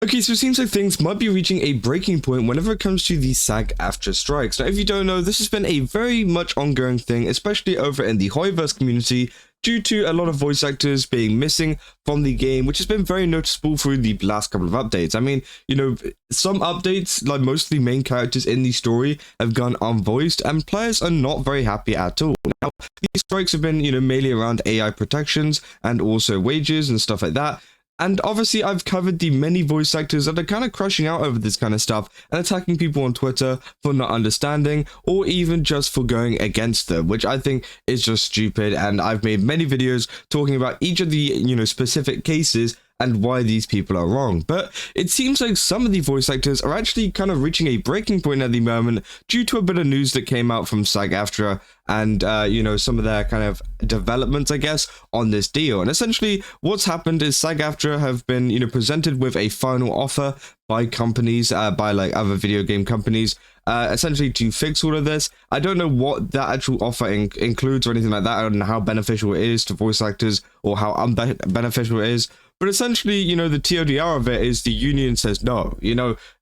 Okay, so it seems like things might be reaching a breaking point whenever it comes to the Sag Aftra strikes. Now, if you don't know, this has been a very much ongoing thing, especially over in the Hoyoverse community, due to a lot of voice actors being missing from the game, which has been very noticeable through the last couple of updates. I mean, some updates, like most of the main characters in the story, have gone unvoiced, and players are not very happy at all. Now, these strikes have been, mainly around AI protections and also wages and stuff like that. And obviously, I've covered the many voice actors that are kind of crushing out over this kind of stuff and attacking people on Twitter for not understanding or even just for going against them, which I think is just stupid. And I've made many videos talking about each of the, specific cases and why these people are wrong. But it seems like some of the voice actors are actually kind of reaching a breaking point at the moment due to a bit of news that came out from Sag Aftra and, some of their kind of developments, I guess, on this deal. And essentially what's happened is Sag Aftra have been, presented with a final offer by companies, by like other video game companies, essentially to fix all of this. I don't know what that actual offer includes or anything like that. I don't know how beneficial it is to voice actors or how unbeneficial it is. But essentially, the TLDR of it is the union says no.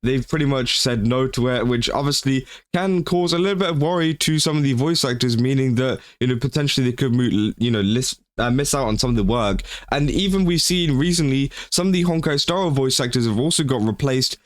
They've pretty much said no to it, which obviously can cause a little bit of worry to some of the voice actors, meaning that, potentially they could, miss out on some of the work. And even we've seen recently, some of the Honkai Star voice actors have also got replaced,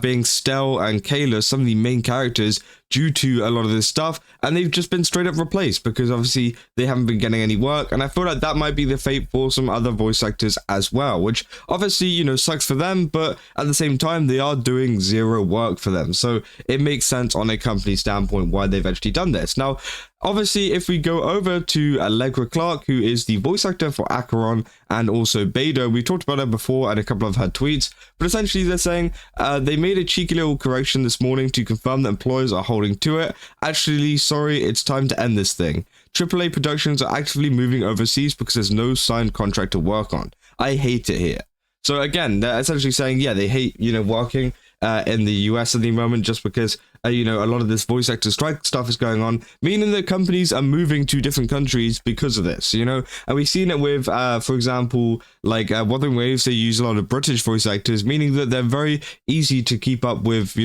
being Stel and Kayla, some of the main characters, due to a lot of this stuff, and they've just been straight up replaced because obviously they haven't been getting any work. And I feel like that might be the fate for some other voice actors as well, which obviously, sucks for them, but at the same time they are doing zero work for them, so it makes sense on a company standpoint why they've actually done this. Now, obviously, if we go over to Allegra Clark, who is the voice actor for Acheron and also Beidou, we talked about her before and a couple of her tweets, but essentially they're saying they made a cheeky little correction this morning to confirm that employers are holding to it. Actually, sorry, it's time to end this thing. AAA productions are actively moving overseas because there's no signed contract to work on. I hate it here. So again, they're essentially saying, yeah, they hate, working in the US at the moment just because, a lot of this voice actor strike stuff is going on, meaning that companies are moving to different countries because of this, and we've seen it with, for example, like Wuthering Waves, they use a lot of British voice actors, meaning that they're very easy to keep up with,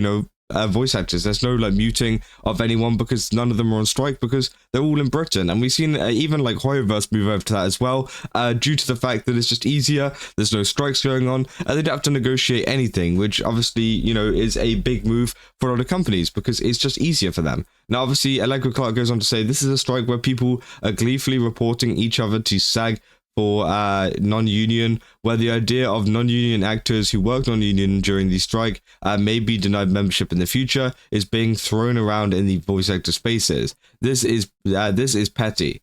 voice actors. There's no like muting of anyone because none of them are on strike because they're all in Britain. And we've seen even like Hoyoverse move over to that as well, due to the fact that it's just easier, there's no strikes going on, and they don't have to negotiate anything, which obviously, is a big move for a lot of companies because it's just easier for them. Now, obviously, Allegra Clark goes on to say this is a strike where people are gleefully reporting each other to SAG for non-union, where the idea of non-union actors who worked non-union during the strike may be denied membership in the future is being thrown around in the voice actor spaces. This is petty.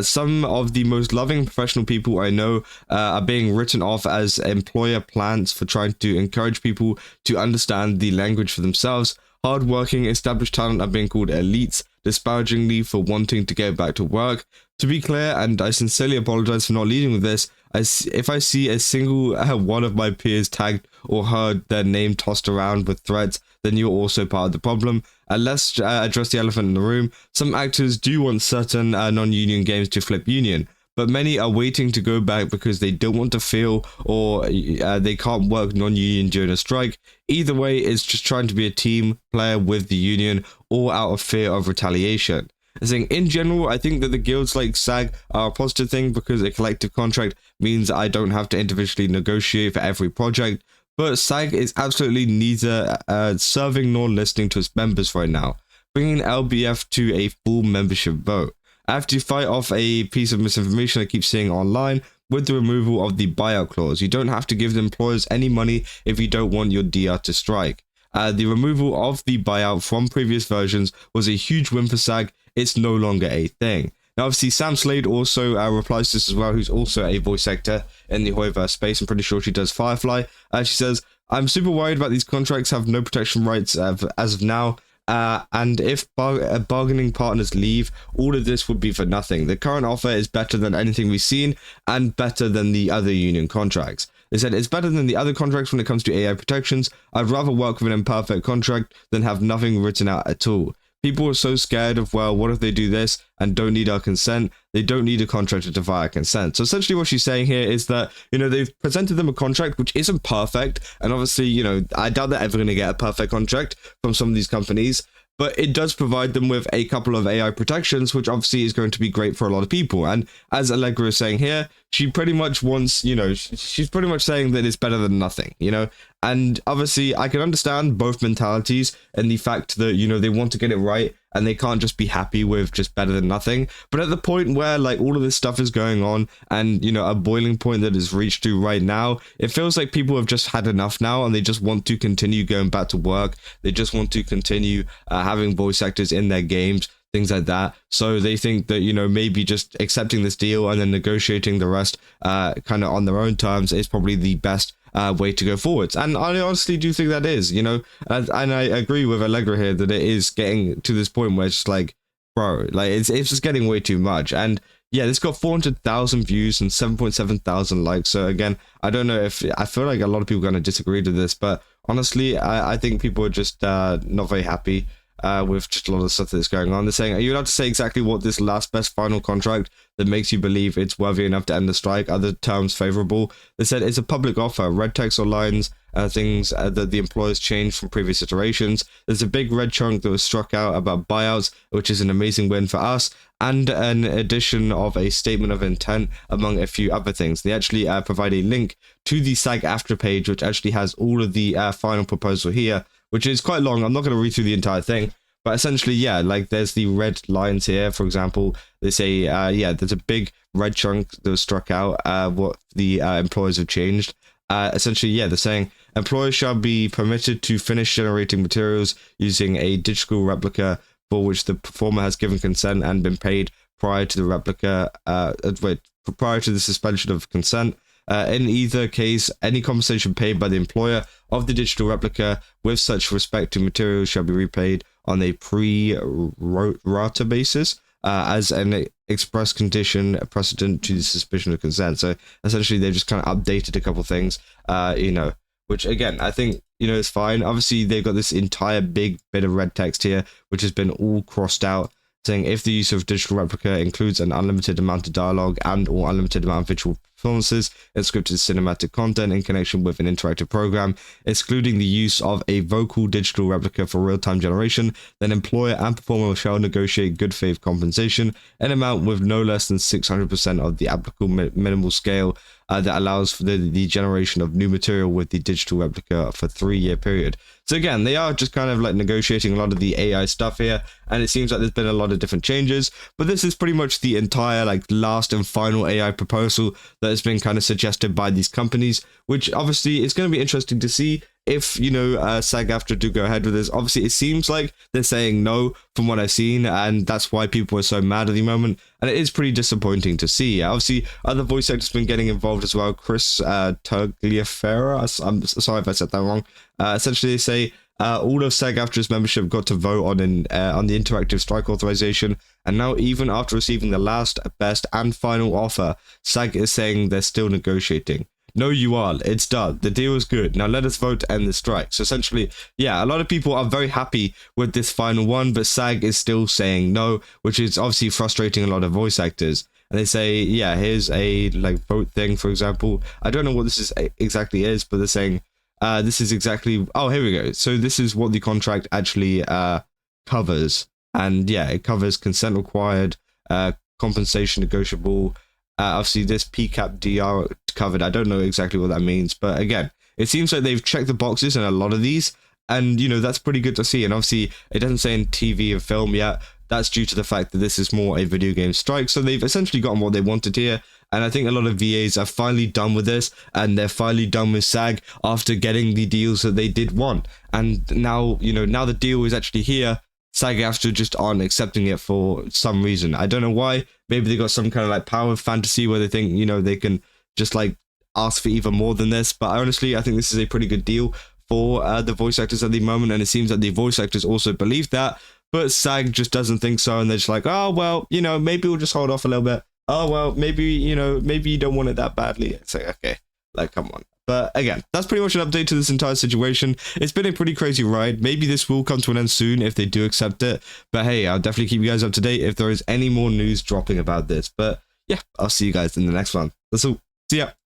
Some of the most loving professional people I know are being written off as employer plants for trying to encourage people to understand the language for themselves. Hard-working, established talent are being called elites, disparagingly for wanting to get back to work. To be clear, and I sincerely apologize for not leading with this, if I see a single one of my peers tagged or heard their name tossed around with threats, then you're also part of the problem. Let's address the elephant in the room. Some actors do want certain non-union games to flip union, but many are waiting to go back because they don't want to feel or they can't work non-union during a strike. Either way, it's just trying to be a team player with the union or out of fear of retaliation. I think in general, I think that the guilds like SAG are a positive thing because a collective contract means I don't have to individually negotiate for every project, but SAG is absolutely neither serving nor listening to its members right now, bringing LBF to a full membership vote. I have to fight off a piece of misinformation I keep seeing online with the removal of the buyout clause. You don't have to give the employers any money if you don't want your DR to strike. The removal of the buyout from previous versions was a huge win for SAG. It's no longer a thing. Now, obviously, Sam Slade also replies to this as well, who's also a voice actor in the Hoyoverse space. I'm pretty sure she does Firefly. She says, I'm super worried about these contracts have no protection rights as of now. And if bargaining partners leave, all of this would be for nothing. The current offer is better than anything we've seen and better than the other union contracts. They said it's better than the other contracts when it comes to AI protections. I'd rather work with an imperfect contract than have nothing written out at all. people are so scared of, well, what if they do this and don't need our consent? They don't need a contract to via consent. So essentially what she's saying here is that, they've presented them a contract which isn't perfect. And obviously, I doubt they're ever going to get a perfect contract from some of these companies. But it does provide them with a couple of AI protections, which obviously is going to be great for a lot of people. And as Allegra is saying here, she pretty much wants, she's pretty much saying that it's better than nothing, And obviously, I can understand both mentalities and the fact that, they want to get it right and they can't just be happy with just better than nothing. But at the point where, like, all of this stuff is going on and, a boiling point that is reached to right now, it feels like people have just had enough now and they just want to continue going back to work. They just want to continue having voice actors in their games, things like that. So they think that, maybe just accepting this deal and then negotiating the rest kind of on their own terms is probably the best way to go forwards. And I honestly do think that is, and I agree with Allegra here that it is getting to this point where it's just like, bro, like it's just getting way too much. And yeah, this got 400,000 views and 7.7 thousand likes. So again, I don't know if, I feel like a lot of people are going to disagree to this, but honestly, I think people are just not very happy with just a lot of stuff that's going on. They're saying, are you allowed to say exactly what this last best final contract that makes you believe it's worthy enough to end the strike? Other terms favorable? They said it's a public offer. Red text or lines, things that the employers changed from previous iterations. There's a big red chunk that was struck out about buyouts, which is an amazing win for us, and an addition of a statement of intent, among a few other things. They actually provide a link to the Sag Aftra page, which actually has all of the final proposal here, which is quite long. I'm not going to read through the entire thing, but essentially, yeah, like there's the red lines here, for example. They say, there's a big red chunk that was struck out, what the employers have changed. Essentially, yeah, they're saying employers shall be permitted to finish generating materials using a digital replica for which the performer has given consent and been paid prior to the replica, prior to the suspension of consent. In either case, any compensation paid by the employer of the digital replica with such respect to materials shall be repaid on a pre-rata basis as an express condition precedent to the suspension of consent. So essentially, they've just kind of updated a couple things, which again, I think, is fine. Obviously, they've got this entire big bit of red text here, which has been all crossed out, saying if the use of digital replica includes an unlimited amount of dialogue and or unlimited amount of visual performances and scripted cinematic content in connection with an interactive program, excluding the use of a vocal digital replica for real-time generation, then employer and performer shall negotiate good faith compensation, an amount with no less than 600% of the applicable minimal scale that allows for the generation of new material with the digital replica for a 3-year period. So again, they are just kind of like negotiating a lot of the AI stuff here, and it seems like there's been a lot of different changes, but this is pretty much the entire like last and final AI proposal that has been kind of suggested by these companies, which obviously is going to be interesting to see if, Sag Aftra do go ahead with this. Obviously, it seems like they're saying no from what I've seen, and that's why people are so mad at the moment, and it is pretty disappointing to see. Obviously, other voice actors have been getting involved as well. Chris Tagliaferra, I'm sorry if I said that wrong. Essentially, they say all of Sag Aftra's membership got to vote on the interactive strike authorization, and now even after receiving the last, best, and final offer, Sag is saying they're still negotiating. No, you are. It's done. The deal is good. Now let us vote to end the strike. So essentially, yeah, a lot of people are very happy with this final one, but SAG is still saying no, which is obviously frustrating a lot of voice actors. And they say, yeah, here's a like vote thing, for example. I don't know what this is exactly is, but they're saying this is exactly. Oh, here we go. So this is what the contract actually covers, and yeah, it covers consent required, compensation negotiable. Obviously, this PCAP DR covered. I don't know exactly what that means, but again, it seems like they've checked the boxes in a lot of these, and that's pretty good to see. And obviously, it doesn't say in TV and film yet. That's due to the fact that this is more a video game strike, so they've essentially gotten what they wanted here. And I think a lot of VAs are finally done with this, and they're finally done with SAG after getting the deals that they did want. And now, now the deal is actually here. SAG Aftra just aren't accepting it for some reason. I don't know why. Maybe they got some kind of like power fantasy where they think, they can just like ask for even more than this. But honestly, I think this is a pretty good deal for the voice actors at the moment. And it seems that the voice actors also believe that. But SAG just doesn't think so. And they're just like, oh, well, maybe we'll just hold off a little bit. Oh, well, maybe you don't want it that badly. It's like, okay, like, come on. But again, that's pretty much an update to this entire situation. It's been a pretty crazy ride. Maybe this will come to an end soon if they do accept it. But hey, I'll definitely keep you guys up to date if there is any more news dropping about this. But yeah, I'll see you guys in the next one. That's all. See ya.